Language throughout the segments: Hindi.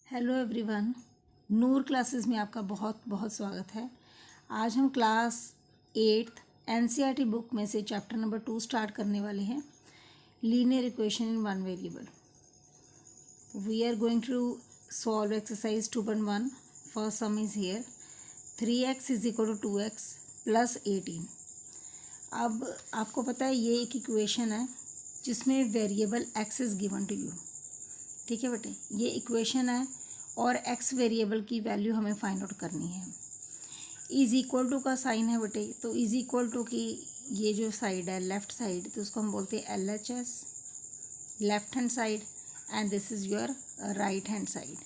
हेलो एवरीवन, नूर क्लासेस में आपका बहुत बहुत स्वागत है। आज हम क्लास 8th एनसीईआरटी बुक में से चैप्टर नंबर 2 स्टार्ट करने वाले हैं, linear equation in one variable. We are going to solve exercise 2.1। First sum is here 3x is equal to 2x plus 18। अब आपको पता है ये एक इक्वेशन है जिसमें variable x is given to you. ठीक है बेटे, ये इक्वेशन है और x वेरिएबल की वैल्यू हमें फाइंड आउट करनी है। इज इक्वल टू का साइन है बेटे, तो इज इक्वल टू की ये जो साइड है लेफ्ट साइड, तो उसको हम बोलते हैं LHS, left hand side, and this is your right hand side.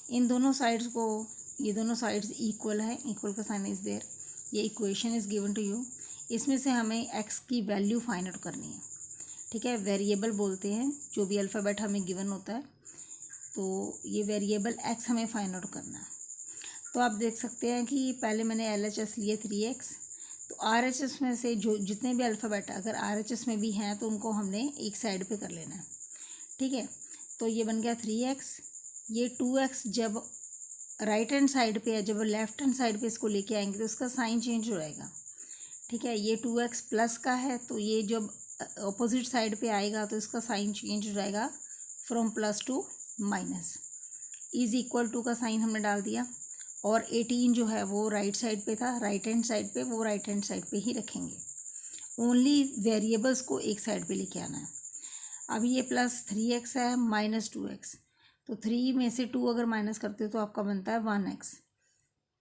इन दोनों साइड्स को, ये दोनों साइड्स इक्वल है, इक्वल का साइन इज देयर। ये equation is given to you. इसमें से हमें x की वैल्यू फाइंड आउट करनी है। ठीक है, वेरिएबल बोलते हैं जो भी अल्फ़ाबेट हमें गिवन होता है, तो ये वेरिएबल x हमें फाइंड आउट करना है। तो आप देख सकते हैं कि पहले मैंने LHS लिए 3x, तो RHS में से जो जितने भी अल्फ़ाबेट अगर RHS में भी हैं तो उनको हमने एक साइड पे कर लेना है। ठीक है, तो ये बन गया 3x। ये 2x जब राइट हैंड साइड पे है, जब लेफ्ट हैंड साइड पे इसको लेके आएंगे तो उसका साइन चेंज हो जाएगा। ठीक है, ये 2x प्लस का है, तो ये जब अपोजिट साइड पे आएगा तो इसका साइन चेंज हो जाएगा from plus to minus. Is equal to का साइन हमने डाल दिया, और 18 जो है वो राइट साइड पे था, राइट हैंड साइड पे, वो राइट हैंड साइड पे ही रखेंगे। ओनली वेरिएबल्स को एक साइड पे लेके आना है। अभी ये प्लस 3x है माइनस 2x, तो 3 में से 2 अगर माइनस करते हो तो आपका बनता है 1x।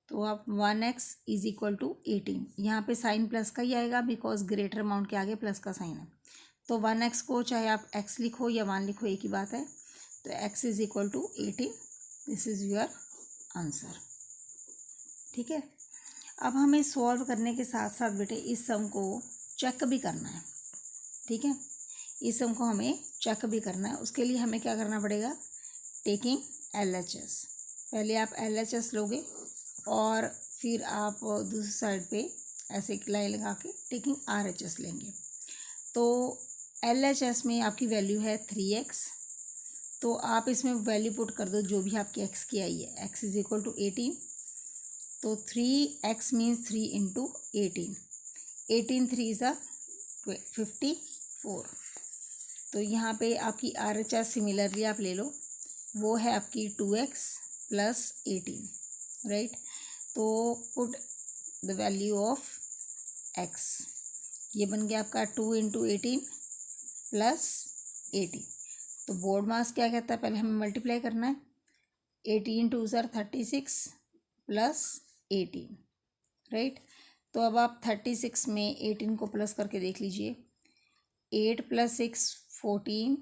तो आप 1x इज इक्वल टू 18, यहाँ पे साइन प्लस का ही आएगा बिकॉज ग्रेटर अमाउंट के आगे प्लस का साइन है। तो 1x को चाहे आप x लिखो या 1 लिखो, एक ही बात है। तो x is equal to 18, this is your answer. ठीक है, अब हमें सॉल्व करने के साथ साथ बेटे इस सम को चेक भी करना है। ठीक है, इस सम को हमें चेक भी करना है। उसके लिए हमें क्या करना पड़ेगा, टेकिंग LHS। पहले आप LHS लोगे और फिर आप दूसरी साइड पे ऐसे एक लाइन लगा के टेकिंग RHS लेंगे। तो LHS में आपकी वैल्यू है 3x, तो आप इसमें वैल्यू पुट कर दो जो भी आपकी x की आई है। x इज इक्वल टू 18, तो 3x मीन्स 3 इंटू 18, 18 3 ज़ा 54। तो यहाँ पे आपकी RHS सिमिलरली आप ले लो, वो है आपकी 2x प्लस 18, राइट। तो put the value of x, ये बन गया आपका 2 इंटू 18 प्लस 18। तो बोर्ड मास क्या कहता है, पहले हमें मल्टीप्लाई करना है। 18 2 ज़ार 36 प्लस 18, राइट। तो अब आप 36 में 18 को प्लस करके देख लीजिए। 8 प्लस 6 14,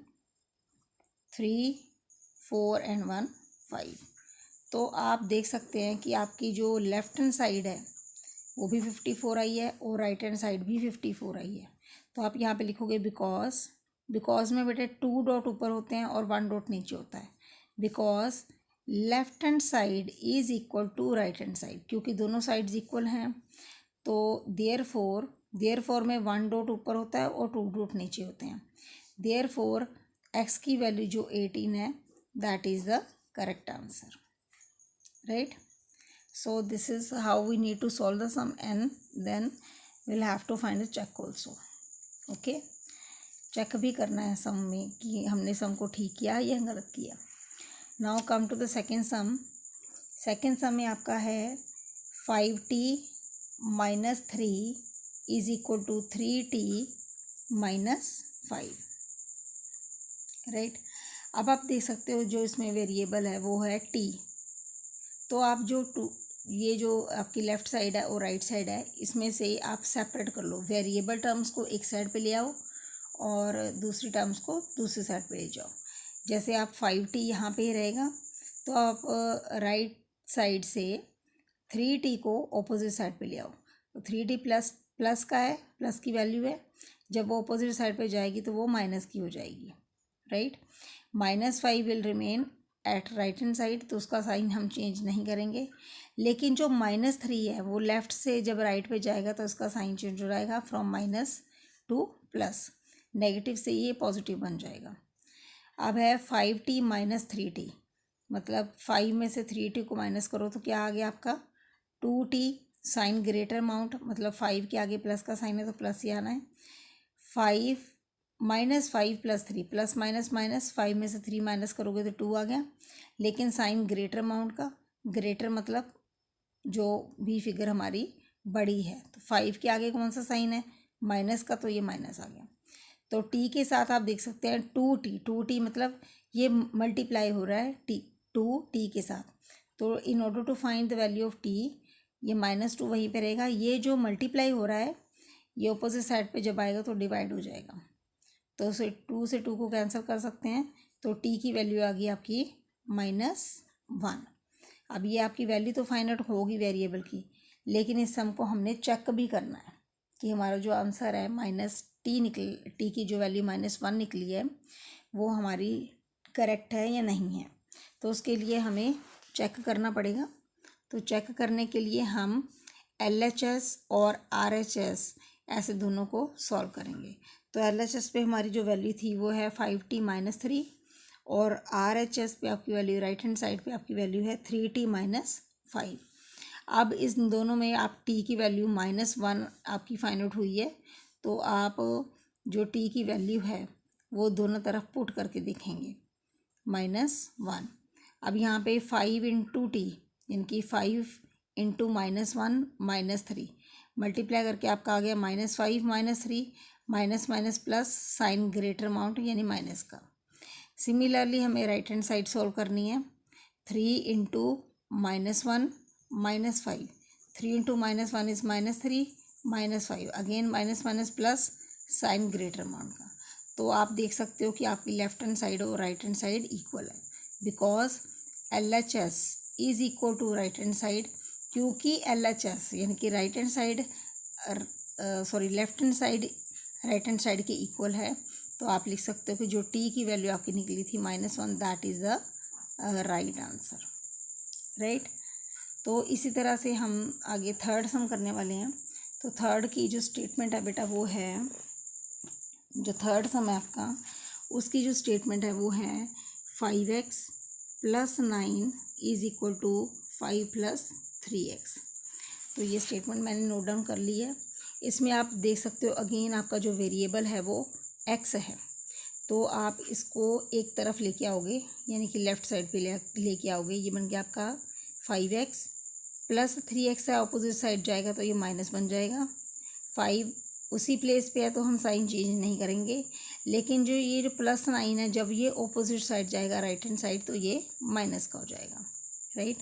3 4 एंड 1 5। तो आप देख सकते हैं कि आपकी जो लेफ्ट हैंड साइड है वो भी 54 आई है और राइट हैंड साइड भी 54 आई है। तो आप यहाँ पे लिखोगे बिकॉज में बेटे 2 डॉट ऊपर होते हैं और 1 डॉट नीचे होता है। Because left hand side is equal to right hand side, क्योंकि दोनों साइड्स इक्वल हैं। तो देयरफॉर में 1 डॉट ऊपर होता है और 2 डॉट नीचे होते हैं। देयरफॉर x की वैल्यू जो 18 है, that is the correct answer, right. So this is how we need to solve the sum, and then we'll have to find the check also. Okay, check भी करना है सम में कि हमने सम को ठीक किया या गलत किया। Now come to the second sum. Second sum में आपका है 5t minus 3 is equal to 3t minus 5, right. अब आप देख सकते हो जो इसमें वेरिएबल है वो है t। तो आप ये जो आपकी लेफ़्ट साइड है और राइट साइड है, इसमें से आप सेपरेट कर लो। वेरिएबल टर्म्स को एक साइड पे ले आओ और दूसरी टर्म्स को दूसरी साइड पे ले जाओ। जैसे आप 5t यहाँ पे रहेगा, तो आप राइट साइड से 3t को ऑपोजिट साइड पे ले आओ। तो 3t प्लस का है, प्लस की वैल्यू है, जब वो ऑपोजिट साइड पे जाएगी तो वो माइनस की हो जाएगी, right. -5 will remain at right hand side, तो उसका साइन हम चेंज नहीं करेंगे। लेकिन जो -3 है वो लेफ़्ट से जब राइट पे जाएगा तो उसका साइन चेंज हो जाएगा from minus two plus, negative से ये पॉजिटिव बन जाएगा। अब है 5t माइनस 3t, मतलब 5 में से 3t को माइनस करो तो क्या आ गया आपका 2t। साइन ग्रेटर अमाउंट मतलब 5 के आगे प्लस का साइन है तो प्लस ही आना है। 5 -5 + 3 प्लस माइनस माइनस 5 में से 3 माइनस करोगे तो 2 आ गया। लेकिन साइन ग्रेटर अमाउंट का, ग्रेटर मतलब जो भी फिगर हमारी बड़ी है, तो 5 के आगे कौन सा साइन है माइनस का, तो ये माइनस आ गया। तो टी के साथ आप देख सकते हैं 2t मतलब ये मल्टीप्लाई हो रहा है टी 2t के साथ। तो in order to find the value of t, ये -2 वहीं पे रहेगा। ये जो मल्टीप्लाई हो रहा है ये अपोजिट साइड पे जब आएगा तो डिवाइड हो जाएगा। तो उसे 2 से 2 को कैंसिल कर सकते हैं। तो टी की वैल्यू आ गई आपकी -1। अब ये आपकी वैल्यू तो फाइंड आउट होगी वेरिएबल की, लेकिन इस सम को हमने चेक भी करना है कि हमारा जो आंसर है टी की जो वैल्यू -1 निकली है वो हमारी करेक्ट है या नहीं है। तो उसके लिए हमें चेक करना पड़ेगा। तो चेक करने के लिए हम LHS और RHS ऐसे दोनों को सॉल्व करेंगे। तो LHS पे हमारी जो वैल्यू थी वो है 5t - 3 और RHS पे आपकी वैल्यू राइट हैंड साइड पे आपकी वैल्यू है 3t - 5। अब इस दोनों में आप t की वैल्यू -1 आपकी फाइंड आउट हुई है, तो आप जो t की वैल्यू है वो दोनों तरफ पुट करके देखेंगे -1। अब यहाँ पे 5 × t यानी कि 5 × -1 -3 मल्टीप्लाई करके आपका आ गया -5 -3 minus minus plus sign greater amount यानी माइनस का। सिमिलरली हमें राइट हैंड साइड सॉल्व करनी है। 3 × -1 -5 3 × -1 is -3 -5 again minus minus plus sign greater amount का। तो आप देख सकते हो कि आपकी लेफ्ट हैंड साइड और राइट हैंड साइड इक्वल है, because LHS is equal to right hand side. क्योंकि LHS यानी कि right hand side left hand side right hand side के इक्वल है, तो आप लिख सकते हो कि जो t की वैल्यू आपकी निकली थी -1 that is the right answer, right. तो इसी तरह से हम आगे थर्ड सम करने वाले हैं। तो थर्ड की जो स्टेटमेंट है बेटा वो है, जो थर्ड सम है आपका उसकी जो स्टेटमेंट है वो है 5x + 9 is equal to 5 + 3x। तो ये स्टेटमेंट मैंने नोट डाउन कर ली है। इसमें आप देख सकते हो अगेन आपका जो वेरिएबल है वो x है, तो आप इसको एक तरफ लेके आओगे यानी कि लेफ़्ट साइड पे लेके आओगे। ये बन गया आपका 5x + 3x है, अपोजिट साइड जाएगा तो ये माइनस बन जाएगा। 5 उसी प्लेस पे है तो हम साइन चेंज नहीं करेंगे, लेकिन जो ये जो +9 है जब ये अपोजिट साइड जाएगा राइट हैंड साइड तो ये माइनस का हो जाएगा, राइट।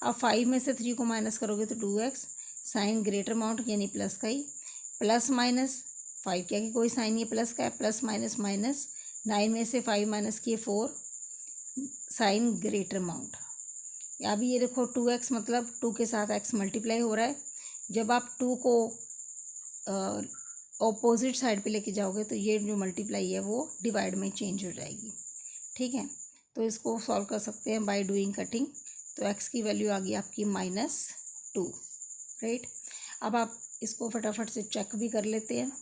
अब 5 में से 3 को माइनस करोगे तो 2x, साइन ग्रेटर अमाउंट यानी प्लस का ही, प्लस माइनस 5 के आगे कोई साइन ये प्लस का है, प्लस माइनस माइनस 9 में से 5 माइनस किए 4, साइन ग्रेटर अमाउंट। अभी ये देखो 2x मतलब 2 के साथ x मल्टीप्लाई हो रहा है। जब आप 2 को ऑपोजिट साइड पे लेके जाओगे तो ये जो मल्टीप्लाई है वो डिवाइड में चेंज हो जाएगी, ठीक है। तो इसको सॉल्व कर सकते हैं बाय डूइंग कटिंग। तो x की वैल्यू आ गई आपकी -2, राइट। अब आप इसको फटाफट से चेक भी कर लेते हैं,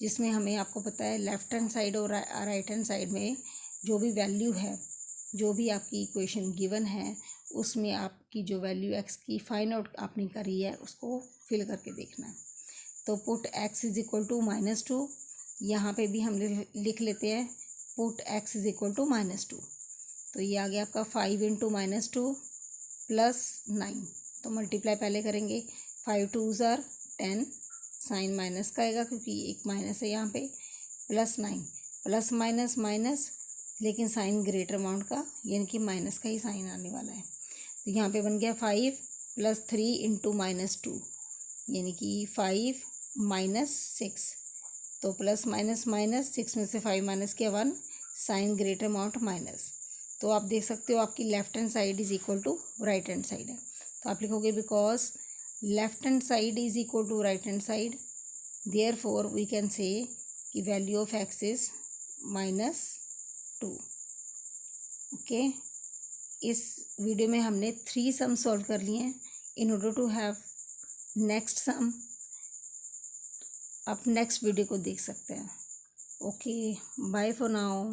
जिसमें हमें आपको पता है लेफ़्ट हैंड साइड और राइट हैंड साइड में जो भी वैल्यू है, जो भी आपकी इक्वेशन गिवन है उसमें आपकी जो वैल्यू x की फाइंड आउट आपने करी है उसको फिल करके देखना है। तो put x is equal to -2, यहाँ पे भी हम लिख लेते हैं put x is equal to -2। तो ये आ गया आपका 5 × -2 + 9। तो मल्टीप्लाई पहले करेंगे, 5 2s are 10, साइन माइनस का आएगा क्योंकि एक माइनस है यहाँ पे, +9 प्लस माइनस माइनस, लेकिन साइन ग्रेटर अमाउंट का यानी कि माइनस का ही साइन आने वाला है। तो यहाँ पे बन गया 5 + 3 × -2 यानी कि 5 - 6। तो प्लस माइनस माइनस 6 में से 5 माइनस किया 1, साइन ग्रेटर अमाउंट माइनस। तो आप देख सकते हो आपकी left hand side is equal to right hand side है। तो आप लिखोगे because left hand side is equal to right hand side, therefore we can say कि value of x is -2। Okay, इस वीडियो में हमने 3 सम सॉल्व कर लिए हैं। In order to have next sum आप नेक्स्ट वीडियो को देख सकते हैं। Okay, bye for now.